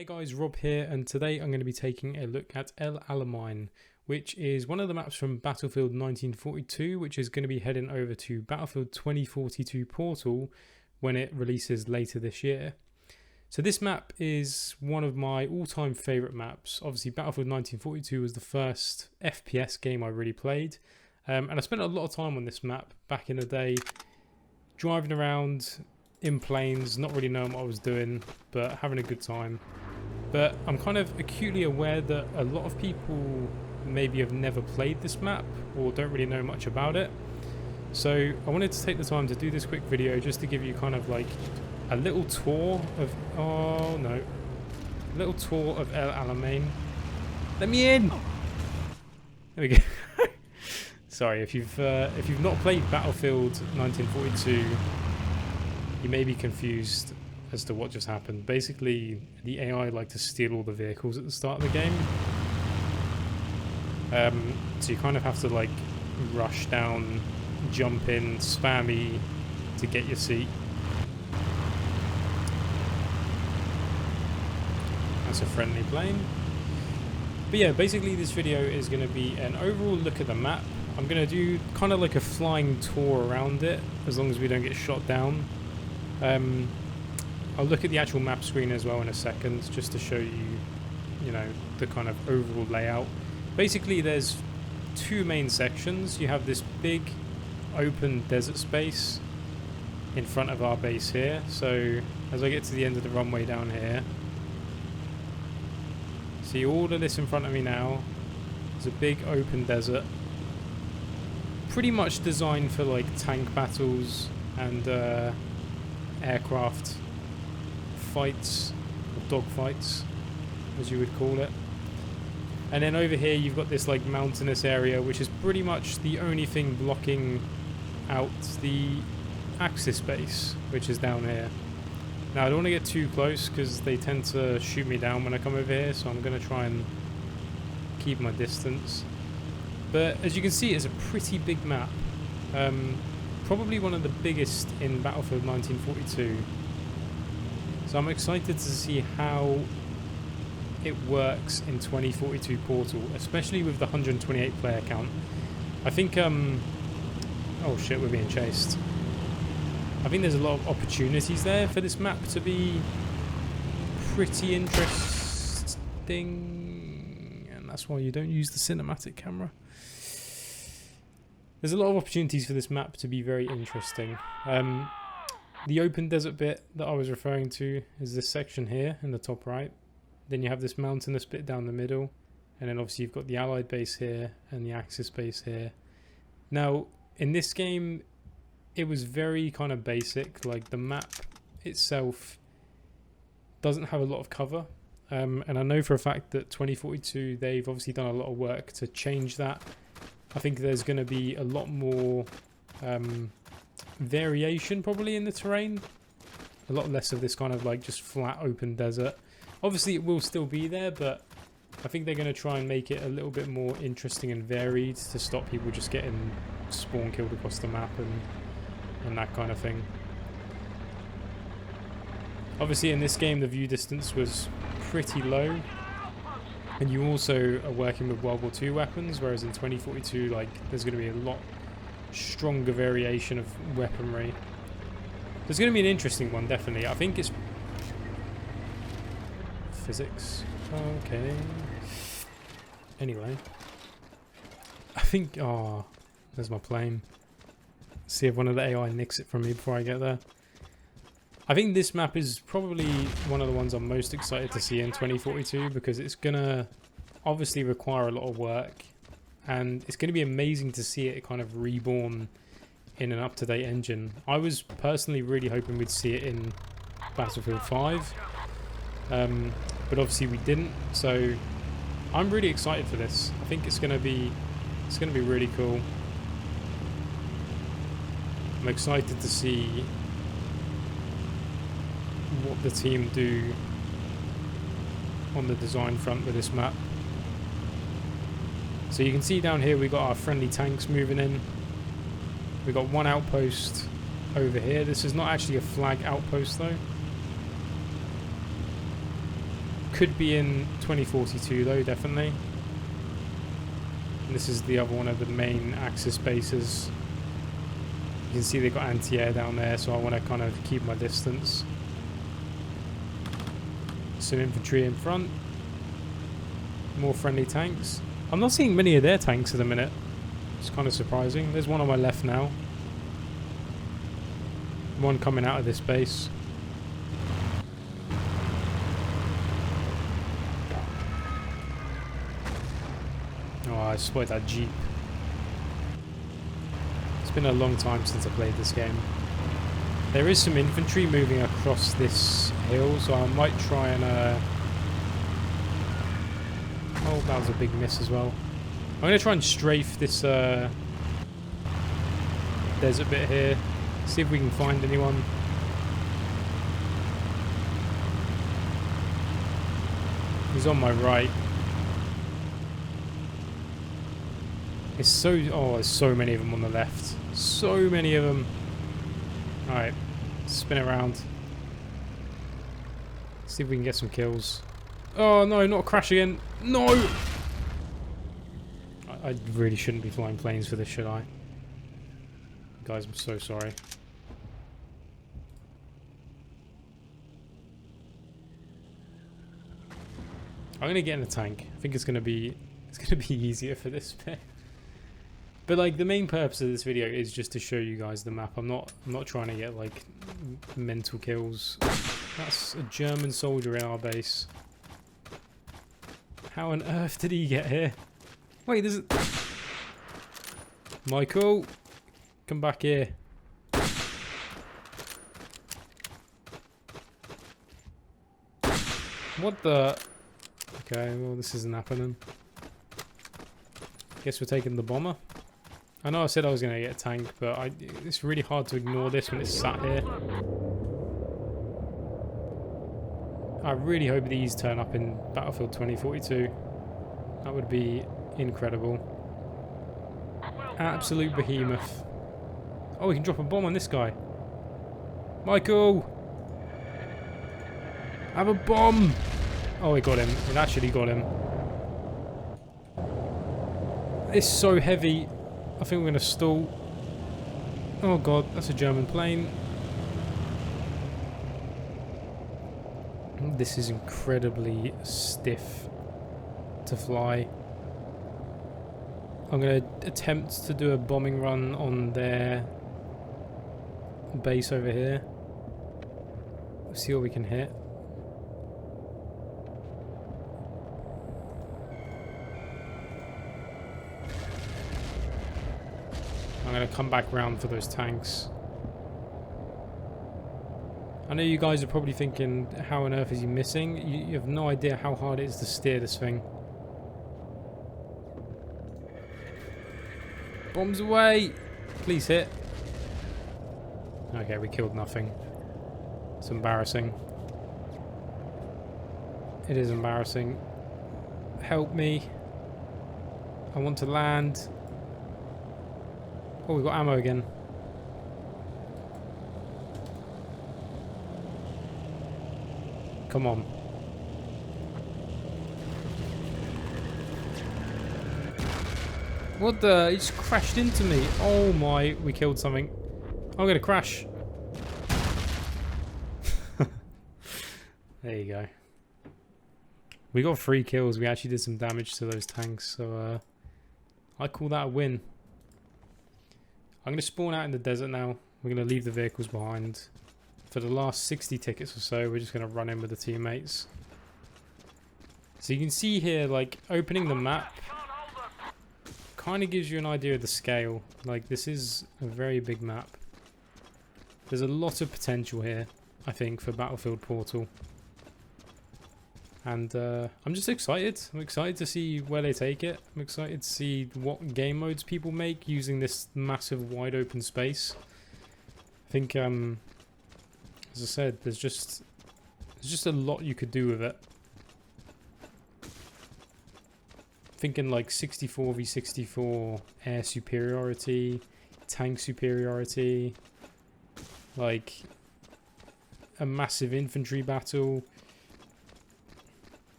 Hey guys, Rob here, and today I'm going to be taking a look at Alamein, which is one of the maps from Battlefield 1942, which is going to be heading over to Battlefield 2042 Portal when it releases later this year. So this map is one of my all-time favourite maps. Obviously Battlefield 1942 was the first FPS game I really played, and I spent a lot of time on this map back in the day, driving around in planes, not really knowing what I was doing, but having a good time. But I'm kind of acutely aware that a lot of people maybe have never played this map or don't really know much about it. So I wanted to take the time to do this quick video just to give you kind of like a little tour of, a little tour of Alamein. Let me in! There we go. Sorry, if you've not played Battlefield 1942, you may be confused as to what just happened. Basically, the AI like to steal all the vehicles at the start of the game. So you kind of have to like rush down, jump in, spam E to get your seat. That's a friendly plane. But yeah, basically this video is going to be an overall look at the map. I'm going to do kind of like a flying tour around it, as long as we don't get shot down. I'll look at the actual map screen as well in a second, just to show you, the kind of overall layout. Basically, there's two main sections. You have this big open desert space in front of our base here. So as I get to the end of the runway down here, see all of this in front of me now. There's a big open desert, pretty much designed for like tank battles and aircraft fights, or dog fights as you would call it. And then over here you've got this like mountainous area, which is pretty much the only thing blocking out the ASUS base, which is down here. Now I don't want to get too close because they tend to shoot me down when I come over here, so I'm going to try and keep my distance. But as you can see, it's a pretty big map, probably one of the biggest in Battlefield 1942. So I'm excited to see how it works in 2042 Portal, especially with the 128 player count. I think, oh shit, we're being chased. I think there's a lot of opportunities there for this map to be pretty interesting, and that's why you don't use the cinematic camera. There's a lot of opportunities for this map to be very interesting. The open desert bit that I was referring to is this section here in the top right. Then you have this mountainous bit down the middle, and then obviously you've got the Allied base here and the Axis base here. Now, in this game, it was very kind of basic. Like the map itself doesn't have a lot of cover, and I know for a fact that 2042, they've obviously done a lot of work to change that. I think there's going to be a lot more variation probably in the terrain. A lot less of this kind of like just flat open desert. Obviously it will still be there, but I think they're going to try and make it a little bit more interesting and varied to stop people just getting spawn killed across the map and that kind of thing. Obviously in this game the view distance was pretty low, and you also are working with World War II weapons, whereas in 2042 like there's going to be a lot stronger variation of weaponry. There's going to be an interesting one, definitely. I think it's physics. Okay. Anyway, I think, oh, there's my plane. See if one of the AI nicks it from me before I get there. I think this map is probably one of the ones I'm most excited to see in 2042, because it's going to obviously require a lot of work, and it's going to be amazing to see it kind of reborn in an up-to-date engine. I was personally really hoping we'd see it in Battlefield 5, but obviously we didn't. So I'm really excited for this. I think it's going to be really cool. I'm excited to see what the team do on the design front with this map. So you can see down here we got our friendly tanks moving in. We got one outpost over here. This is not actually a flag outpost though. could be in 2042 though, definitely. And this is the other one of the main ASUS bases. You can see they've got anti-air down there, so I want to kind of keep my distance. Some infantry in front. More friendly tanks. I'm not seeing many of their tanks at the minute. It's kind of surprising. There's one on my left now. One coming out of this base. Oh, I spotted that Jeep. It's been a long time since I played this game. There is some infantry moving across this hill, so I might try and... Oh, that was a big miss as well. I'm going to try and strafe this desert bit here. See if we can find anyone. He's on my right. It's so... Oh, there's so many of them on the left. So many of them. Alright. Spin around. See if we can get some kills. Oh, no, not crash again. No! I really shouldn't be flying planes for this, should I? Guys, I'm so sorry. I'm gonna get in a tank. I think it's gonna be easier for this bit. But like the main purpose of this video is just to show you guys the map. I'm not trying to get like mental kills. That's a German soldier in our base. How on earth did he get here? Wait, there's Michael, come back here. What the? Okay, well this isn't happening. Guess we're taking the bomber. I know I said I was going to get a tank, but it's really hard to ignore this when it's sat here. I really hope these turn up in Battlefield 2042. That would be incredible. Absolute behemoth. Oh, we can drop a bomb on this guy. Michael! Have a bomb! Oh, it got him. It actually got him. It's so heavy. I think we're going to stall. Oh god, that's a German plane. This is incredibly stiff to fly. I'm going to attempt to do a bombing run on their base over here. See what we can hit. I'm going to come back round for those tanks. I know you guys are probably thinking, how on earth is he missing? You have no idea how hard it is to steer this thing. Bombs away! Please hit. Okay, we killed nothing. It's embarrassing. It is embarrassing. Help me. I want to land. Oh, we've got ammo again. Come on. What the? He just crashed into me. Oh my, we killed something. I'm gonna crash. There you go. We got 3 kills. We actually did some damage to those tanks, so I call that a win. I'm gonna spawn out in the desert now. We're gonna leave the vehicles behind. For the last 60 tickets or so, we're just gonna run in with the teammates. So you can see here, like, opening the map kind of gives you an idea of the scale. Like, this is a very big map. There's a lot of potential here, I think, for Battlefield Portal. And I'm just excited. I'm excited to see where they take it. I'm excited to see what game modes people make using this massive wide open space. I think, as I said, there's just a lot you could do with it. Thinking like 64v64 air superiority, tank superiority, like a massive infantry battle.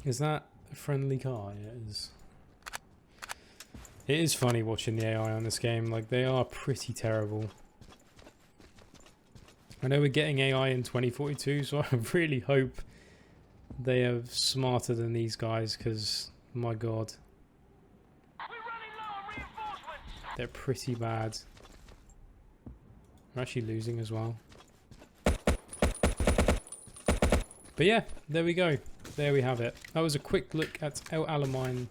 Is that a friendly car? Yeah, it is. It is funny watching the AI on this game. Like, they are pretty terrible. I know we're getting AI in 2042, so I really hope they are smarter than these guys, because, my god. They're pretty bad. We're actually losing as well. But yeah, there we go. There we have it. That was a quick look at Alamein